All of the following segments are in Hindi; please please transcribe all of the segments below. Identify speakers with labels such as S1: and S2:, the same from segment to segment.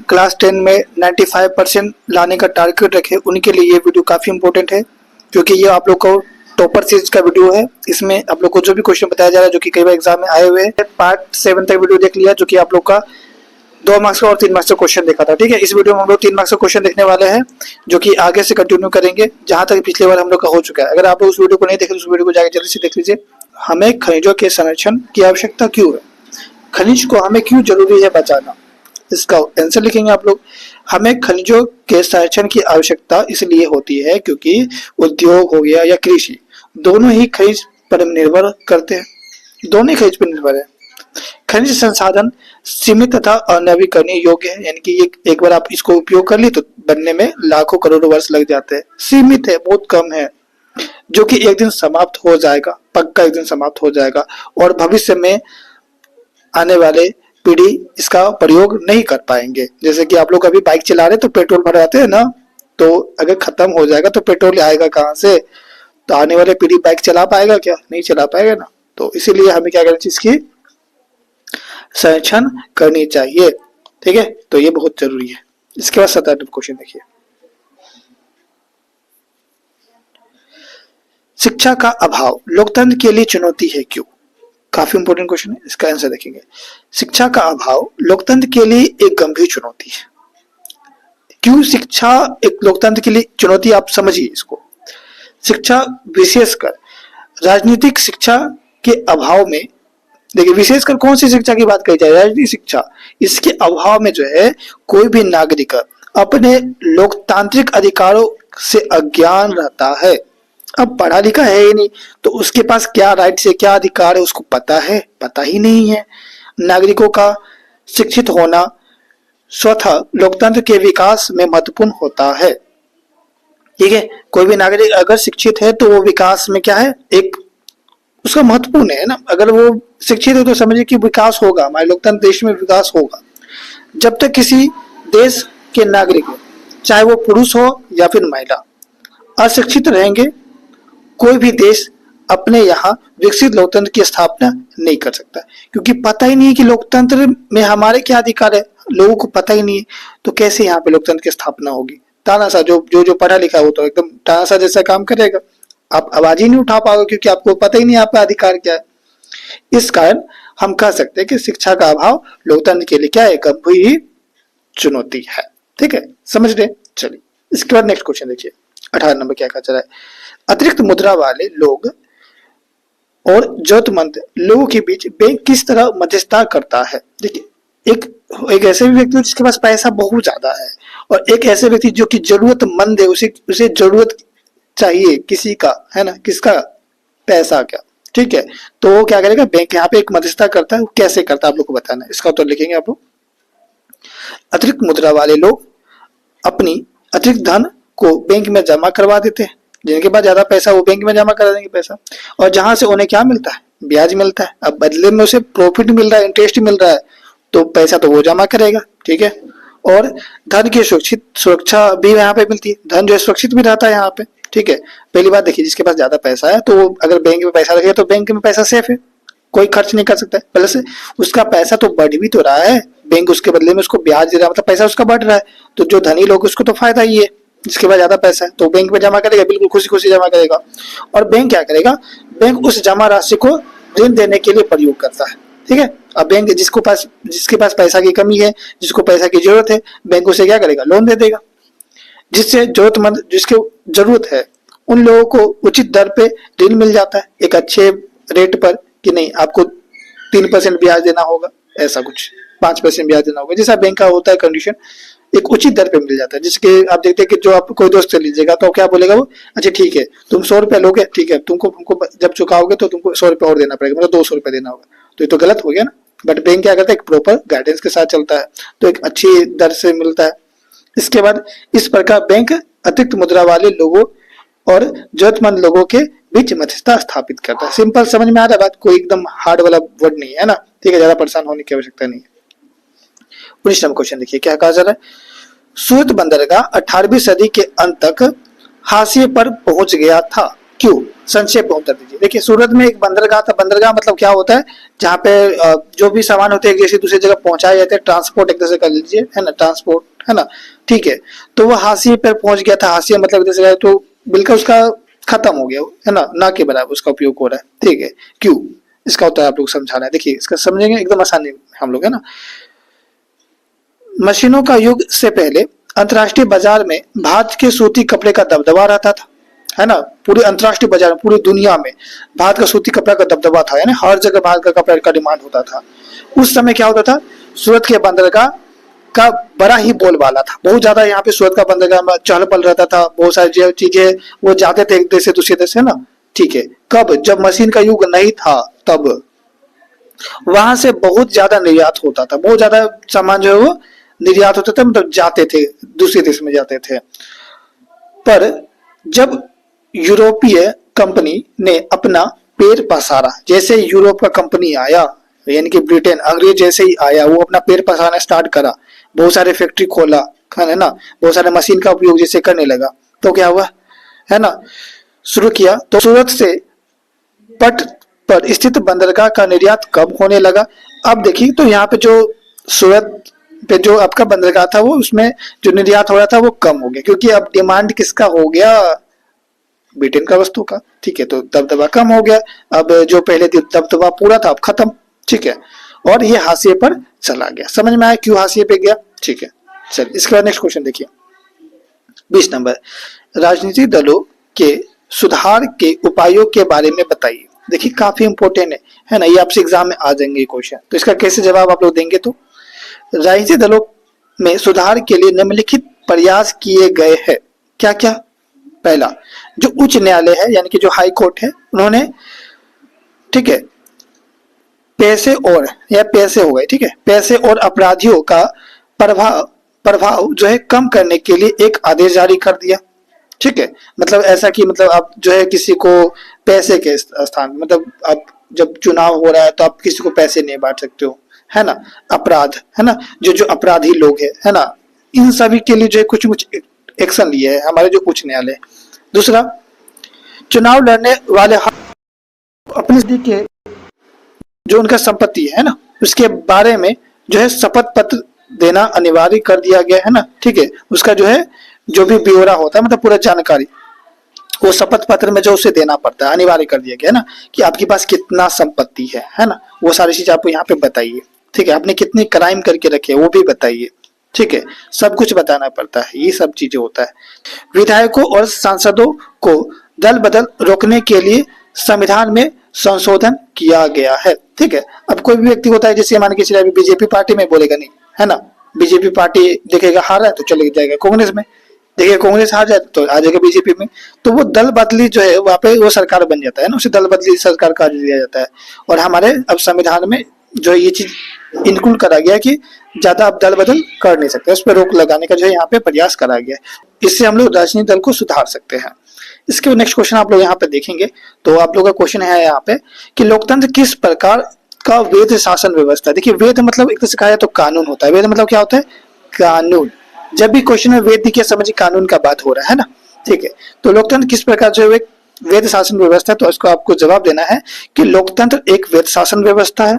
S1: क्लास 10 में 95% लाने का टारगेट रखे उनके लिए ये वीडियो काफ़ी इंपॉर्टेंट है, क्योंकि ये आप लोग को टॉपर सीरीज का वीडियो है। इसमें आप लोग को जो भी क्वेश्चन बताया जा रहा है जो कि कई बार एग्जाम में आए हुए हैं, पार्ट 7 तक वीडियो देख लिया, जो कि आप लोग का 2 मार्क्स का और 3 मार्क्स का क्वेश्चन देखा था। ठीक है, इस वीडियो में हम लोग 3 मार्क्स का क्वेश्चन देखने वाले हैं, जो कि आगे से कंटिन्यू करेंगे जहां तक पिछले बार हम लोग का हो चुका है। अगर आप लोग उस वीडियो को नहीं देखे तो उस वीडियो को जाकर जल्दी से देख लीजिए। हमें खनिजों के संरक्षण की आवश्यकता क्यों है? खनिज को हमें क्यों जरूरी है बचाना? इसका आंसर लिखेंगे आप लोग। हमें खनिजों के संरक्षण की आवश्यकता इसलिए होती है क्योंकि उद्योग हो गया या कृषि, दोनों ही खनिज पर निर्भर करते हैं, दोनों ही खनिज पर निर्भर है। खनिज संसाधन सीमित तथा अनवीकरणीय योग्य है, यानी कि एक बार आप इसको उपयोग कर ली तो बनने में लाखों करोड़ों वर्ष लग जाते हैं। सीमित है, बहुत कम है, जो कि एक दिन समाप्त हो जाएगा, पक्का एक दिन समाप्त हो जाएगा, और भविष्य में आने वाले पीढ़ी इसका प्रयोग नहीं कर पाएंगे। जैसे कि आप लोग अभी बाइक चला रहे तो पेट्रोल भराते हैं ना, तो अगर खत्म हो जाएगा तो पेट्रोल आएगा कहाँ से? तो आने वाले पीढ़ी बाइक चला पाएगा क्या? नहीं चला पाएगा ना। तो इसीलिए हमें क्या करना चाहिए, इसकी संरक्षण करनी चाहिए। ठीक है, तो ये बहुत जरूरी है। इसके बाद 17 क्वेश्चन देखिए। शिक्षा का अभाव लोकतंत्र के लिए चुनौती है क्यों? काफी इंपोर्टेंट क्वेश्चन है, इसका आंसर देखेंगे। शिक्षा का अभाव लोकतंत्र के लिए एक गंभीर चुनौती है। क्यों शिक्षा एक लोकतंत्र के लिए चुनौती? आप समझिए इसको। शिक्षा, विशेषकर राजनीतिक शिक्षा के अभाव में, देखिए विशेषकर कौन सी शिक्षा की बात करी जाए? राजनीतिक शिक्षा। इसके अभाव में जो है कोई भी नागरिक अपने लोकतांत्रिक अधिकारों से अज्ञान रहता है। अब पढ़ा लिखा है ही नहीं तो उसके पास क्या राइट से क्या अधिकार है उसको पता है? पता ही नहीं है। नागरिकों का शिक्षित होना स्वतः लोकतंत्र के विकास में महत्वपूर्ण होता है। ठीक है, कोई भी नागरिक अगर शिक्षित है तो वो विकास में क्या है, एक उसका महत्वपूर्ण है ना। अगर वो शिक्षित है तो समझिए कि विकास होगा, हमारे लोकतंत्र देश में विकास होगा। जब तक किसी देश के नागरिक, चाहे वो पुरुष हो या फिर महिला, अशिक्षित रहेंगे, कोई भी देश अपने यहाँ विकसित लोकतंत्र की स्थापना नहीं कर सकता, क्योंकि पता ही नहीं है कि लोकतंत्र में हमारे क्या अधिकार है। लोगों को पता ही नहीं है तो कैसे यहाँ पे लोकतंत्र की स्थापना होगी? तानाशाह, जो पढ़ा लिखा है वो तो एकदम तानाशाह जैसा काम करेगा। आप आवाज ही नहीं उठा पाओगे क्योंकि आपको पता ही नहीं आपका अधिकार क्या है। इस कारण हम कह सकते हैं कि शिक्षा का अभाव लोकतंत्र के लिए क्या है, गंभीर चुनौती है। ठीक है, समझ रहे? चलिए इसके बाद नेक्स्ट क्वेश्चन देखिए। 18 नंबर क्या कहा जा रहा है? अतिरिक्त मुद्रा वाले लोग और जरूरतमंद लोगों के बीच बैंक किस तरह मध्यस्थता करता है? देखिए, एक ऐसे भी व्यक्ति जिसके पास पैसा बहुत ज्यादा है और एक ऐसे व्यक्ति जो कि जरूरतमंद है, उसे जरूरत चाहिए किसी का, है ना, किसका? पैसा का। ठीक है, तो वो क्या करेगा? बैंक यहाँ पे एक मध्यस्थता करता है। वो कैसे करता है आप लोग को बताना है, इसका उत्तर लिखेंगे आप लोग। अतिरिक्त मुद्रा वाले लोग अपनी अतिरिक्त धन को बैंक में जमा करवा देते हैं। जिनके पास ज्यादा पैसा वो बैंक में जमा करा देंगे पैसा, और जहां से उन्हें क्या मिलता है? ब्याज मिलता है। अब बदले में उसे प्रॉफिट मिल रहा है, इंटरेस्ट मिल रहा है, तो पैसा तो वो जमा करेगा। ठीक है, और धन की सुरक्षा भी यहाँ पे मिलती है। धन जो है सुरक्षित भी रहता है यहाँ पे। ठीक है, पहली बात देखिए, जिसके पास ज्यादा पैसा है तो अगर बैंक में पैसा रखेगा तो बैंक में पैसा सेफ है, कोई खर्च नहीं कर सकता है। प्लस उसका पैसा तो बढ़ भी तो रहा है, बैंक उसके बदले में उसको ब्याज दे रहा है, मतलब पैसा उसका बढ़ रहा है। तो जो धनी लोग उसको तो फायदा ही है, जिसके पास ज्यादा पैसा है तो बैंक में जमा करेगा, बिल्कुल खुशी खुशी जमा करेगा। और बैंक क्या करेगा? बैंक उस जमा राशि को ऋण देने के लिए प्रयोग करता है। ठीक है, अब बैंक जिसके पास पैसा की कमी है, जिसको पैसा की जरूरत है, बैंक उसे क्या करेगा? लोन दे देगा, जिससे जरूरतमंद, जिसके जरूरत है, उन लोगों को उचित दर पे ऋण मिल जाता है, एक अच्छे रेट पर, कि नहीं आपको 3% ब्याज देना होगा, ऐसा कुछ 5% ब्याज देना होगा, जैसा बैंक का होता है कंडीशन, एक उचित दर पे मिल जाता है। जिसके आप देखते हैं कि जो आप कोई दोस्त से लीजिएगा तो क्या बोलेगा वो? अच्छा ठीक है, तुम 100 रुपया लोगे, ठीक है, तुमको जब चुकाओगे तो तुमको 100 रुपया और देना पड़ेगा, मतलब 200 रुपया देना होगा। तो ये तो गलत हो गया ना। बट बैंक क्या करता है? एक प्रॉपर गाइडेंस के साथ चलता है, तो एक अच्छी दर से मिलता है। इसके बाद इस प्रकार बैंक अतिरिक्त मुद्रा वाले लोगों और जरूरतमंद लोगों के बीच मध्यस्थता स्थापित करता है। सिंपल, समझ में आ रहा है बात? कोई एकदम हार्ड वाला वर्ड नहीं है ना। ठीक है, ज्यादा परेशान होने की आवश्यकता नहीं है। 19 नंबर क्वेश्चन देखिए, क्या कहा जा रहा है? सूरत बंदरगाह 18वीं सदी के अंत तक हाशिए पर पहुंच गया था, क्यों? संक्षेप में उत्तर दीजिए। देखिए सूरत में एक बंदरगाह था। बंदरगाह मतलब क्या होता है? जहाँ पे जो भी सामान होते हैं एक जैसे दूसरी जगह पहुंचाए जाते हैं, ट्रांसपोर्ट एक तरह से कर लीजिए, है ना, ट्रांसपोर्ट, है ना, ठीक है। तो वो हाशिए पर पहुंच गया था। हाशिया मतलब जैसे तो बिल्कुल उसका खत्म हो गया, है ना के बराबर उसका उपयोग हो रहा है, ठीक है। क्यों? इसका उत्तर आप लोग समझाना है। देखिए इसका समझेंगे एकदम आसानी हम लोग, है ना। मशीनों का युग से पहले अंतर्राष्ट्रीय बाजार में भारत के सूती कपड़े का दबदबा रहता था, है ना। पूरे अंतर्राष्ट्रीय बाजार में, पूरी दुनिया में भारत का सूती कपड़ा का दबदबा था, यानी हर जगह भारत का कपड़ा का डिमांड होता था। उस समय क्या होता था? सूरत के बंदरगाह का बड़ा ही बोलबाला था, बहुत ज्यादा। यहाँ पे सूरत का बंदरगाह में चहल पहल रहता था, बहुत सारी चीजें वो जाते थे एक देश से दूसरे देश, है ना, ठीक है। कब? जब मशीन का युग नहीं था तब वहां से बहुत ज्यादा निर्यात होता था, बहुत ज्यादा सामान जो है वो निर्यात होता था, मतलब जाते थे दूसरे देश में जाते थे। पर जब यूरोपीय कंपनी ने अपना पैर पसारा, जैसे यूरोप का कंपनी आया, यानी कि ब्रिटेन, अंग्रेज जैसे ही आया, वो अपना पैर पसारना स्टार्ट करा, बहुत सारे फैक्ट्री खोला, है ना, बहुत सारे मशीन का उपयोग जैसे करने लगा, तो क्या हुआ, है ना, शुरू किया। तो सूरत से पट पर स्थित बंदरगाह का निर्यात कब होने लगा? अब देखिए तो यहाँ पे जो सूरत पे जो आपका बंदरगाह था वो उसमें जो निर्यात हो रहा था वो कम हो गया, क्योंकि अब डिमांड किसका हो गया? ब्रिटेन का वस्तु का, ठीक है। तो दबदबा कम हो गया। अब जो पहले दबदबा पूरा था अब खत्म, ठीक है। और ये हाशिए पर चला गया। समझ में आया क्यों हाशिए पे गया? ठीक है। चलिए इसके बाद नेक्स्ट क्वेश्चन देखिए 20 नंबर। राजनीतिक दलों के सुधार के उपायों के बारे में बताइए। देखिए काफी इंपॉर्टेंट है ना, ये आपसे एग्जाम में आ जाएंगे क्वेश्चन। तो इसका कैसे जवाब आप लोग देंगे? तो राजनीतिक दलों में सुधार के लिए निम्नलिखित प्रयास किए गए हैं। क्या क्या? पहला, जो उच्च न्यायालय है यानी कि जो हाई कोर्ट है, उन्होंने, ठीक है, पैसे और या पैसे हो गए, ठीक है, पैसे और अपराधियों का प्रभाव प्रभाव जो है कम करने के लिए एक आदेश जारी कर दिया, ठीक है। मतलब ऐसा कि मतलब आप जो है किसी को पैसे के स्थान, मतलब आप जब चुनाव हो रहा है तो आप किसी को पैसे नहीं बांट सकते हो, है ना। अपराध, है ना, जो जो अपराधी लोग है ना, इन सभी के लिए जो है कुछ कुछ एक्शन लिए है हमारे जो उच्च न्यायालय। दूसरा, चुनाव लड़ने वाले अपनी के जो उनका संपत्ति है ना उसके बारे में जो है शपथ पत्र देना अनिवार्य कर दिया गया है ना, ठीक है। उसका जो है जो भी ब्यौरा होता है, मतलब पूरा जानकारी वो शपथ पत्र में जो उसे देना पड़ता है, अनिवार्य कर दिया गया है ना, कि आपके पास कितना संपत्ति है ना, वो सारी चीज आपको यहाँ पे बताइए, ठीक है। आपने कितनी क्राइम करके रखे वो भी बताइए, ठीक है। सब कुछ बताना पड़ता है, ये सब चीजें होता है। विधायकों और सांसदों को दल बदल रोकने के लिए संविधान में संशोधन किया गया है, ठीक है। अब कोई भी व्यक्ति होता है, जैसे मान के चलिए अभी बीजेपी पार्टी में बोलेगा नहीं, है ना, बीजेपी पार्टी देखेगा हार रहा है तो चले जाएगा कांग्रेस में, देखिए कांग्रेस हार जाए तो आ जाएगा बीजेपी में। तो वो दल बदली जो है वहाँ पे वो सरकार बन जाता है ना, उसे दल बदली सरकार का दिया जाता है। और हमारे अब संविधान में जो ये चीज इंक्लूड करा गया कि ज्यादा आप दल बदल कर नहीं सकते, उस पर रोक लगाने का जो है यहाँ पे प्रयास करा गया है। इससे हम लोग राजनीतिक दल को सुधार सकते हैं। इसके नेक्स्ट क्वेश्चन आप लोग यहाँ पे देखेंगे तो आप लोग का क्वेश्चन है यहाँ पे कि लोकतंत्र किस प्रकार का वैध शासन व्यवस्था। देखिए वैध मतलब एक तरह से कहा जाए तो कानून होता है। वैध मतलब क्या होता है? कानून। जब भी क्वेश्चन में वैध दिखे समझिए कानून का बात हो रहा है ना, ठीक है। तो लोकतंत्र किस प्रकार जो है वैध शासन व्यवस्था है, तो इसको आपको जवाब देना है कि लोकतंत्र एक वैध शासन व्यवस्था है।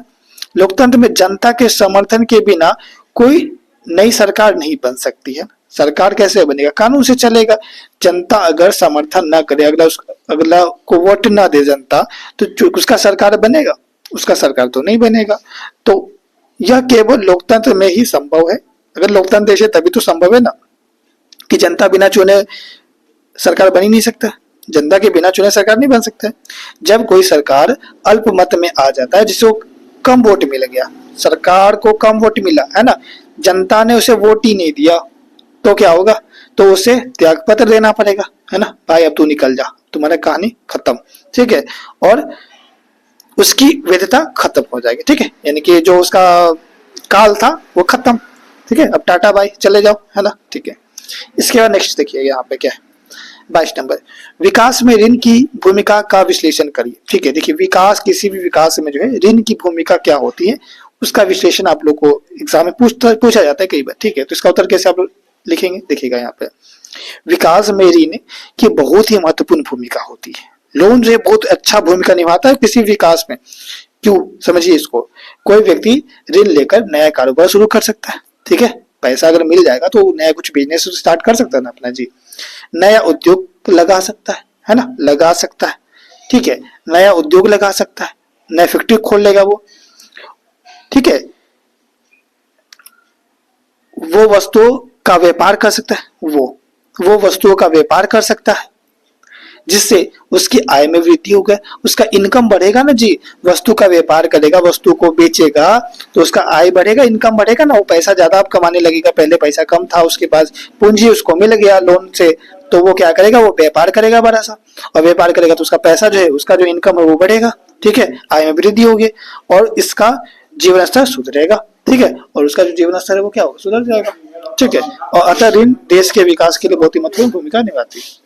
S1: लोकतंत्र में जनता के समर्थन के बिना कोई नई सरकार नहीं बन सकती है। सरकार कैसे बनेगा? कानून से चलेगा। जनता अगर समर्थन ना करे, अगला को वोट ना दे जनता, तो उसका सरकार बनेगा? उसका सरकार तो नहीं बनेगा। तो यह केवल लोकतंत्र में ही संभव है। अगर लोकतंत्र देश है तभी तो संभव है ना, कि जनता बिना चुने सरकार बन ही नहीं सकता। जनता के बिना चुने सरकार नहीं बन सकता है। जब कोई सरकार अल्पमत में आ जाता है, जिसको कम वोट मिल गया, सरकार को कम वोट मिला है ना, जनता ने उसे वोट ही नहीं दिया, तो क्या होगा? तो उसे त्याग पत्र देना पड़ेगा, है ना, भाई अब तू निकल जा, तुम्हारा कहानी खत्म, ठीक है। और उसकी वैधता खत्म हो जाएगी, ठीक है, यानी कि जो उसका काल था वो खत्म, ठीक है। अब टाटा बाय, चले जाओ, है ना, ठीक है। इसके बाद नेक्स्ट देखिए यहाँ पे क्या है 22 नंबर। विकास में ऋण की भूमिका का विश्लेषण करिए, ठीक है। देखिए विकास, किसी भी विकास में जो है ऋण की भूमिका क्या होती है उसका विश्लेषण आप लोग को एग्जाम में पूछा जाता है कई बार, ठीक है। तो इसका उत्तर कैसे आप लोग लिखेंगे? देखिएगा यहाँ पे विकास में ऋण की बहुत ही महत्वपूर्ण भूमिका होती है। लोन जो है बहुत अच्छा भूमिका निभाता है किसी विकास में। क्यों, समझिए इसको। कोई व्यक्ति ऋण लेकर नया कारोबार शुरू कर सकता है, ठीक है, पैसा अगर मिल जाएगा तो नया कुछ बिजनेस स्टार्ट कर सकता है ना अपना जी। नया उद्योग लगा सकता है ना, लगा सकता है, ठीक है, नया उद्योग लगा सकता है, नया फैक्ट्री खोल लेगा वो, ठीक है, वो वस्तुओं का व्यापार कर सकता है, वो वस्तुओं का व्यापार कर सकता है, जिससे उसकी आय में वृद्धि होगा, उसका इनकम बढ़ेगा ना जी। वस्तु का व्यापार करेगा, वस्तु को बेचेगा तो उसका आय बढ़ेगा, इनकम बढ़ेगा ना, वो पैसा ज्यादा आप कमाने लगेगा। पहले पैसा कम था, उसके पास पूंजी उसको मिल गया लोन से, तो वो क्या करेगा, वो व्यापार करेगा बड़ा सा, और व्यापार करेगा तो उसका पैसा जो है, उसका जो इनकम है वो बढ़ेगा, ठीक है, आय में वृद्धि होगी, और इसका जीवन स्तर सुधरेगा, ठीक है, और उसका जो जीवन स्तर है वो क्या होगा, सुधर जाएगा, ठीक है। और अतः ऋण देश के विकास के लिए बहुत ही महत्वपूर्ण भूमिका निभाती है।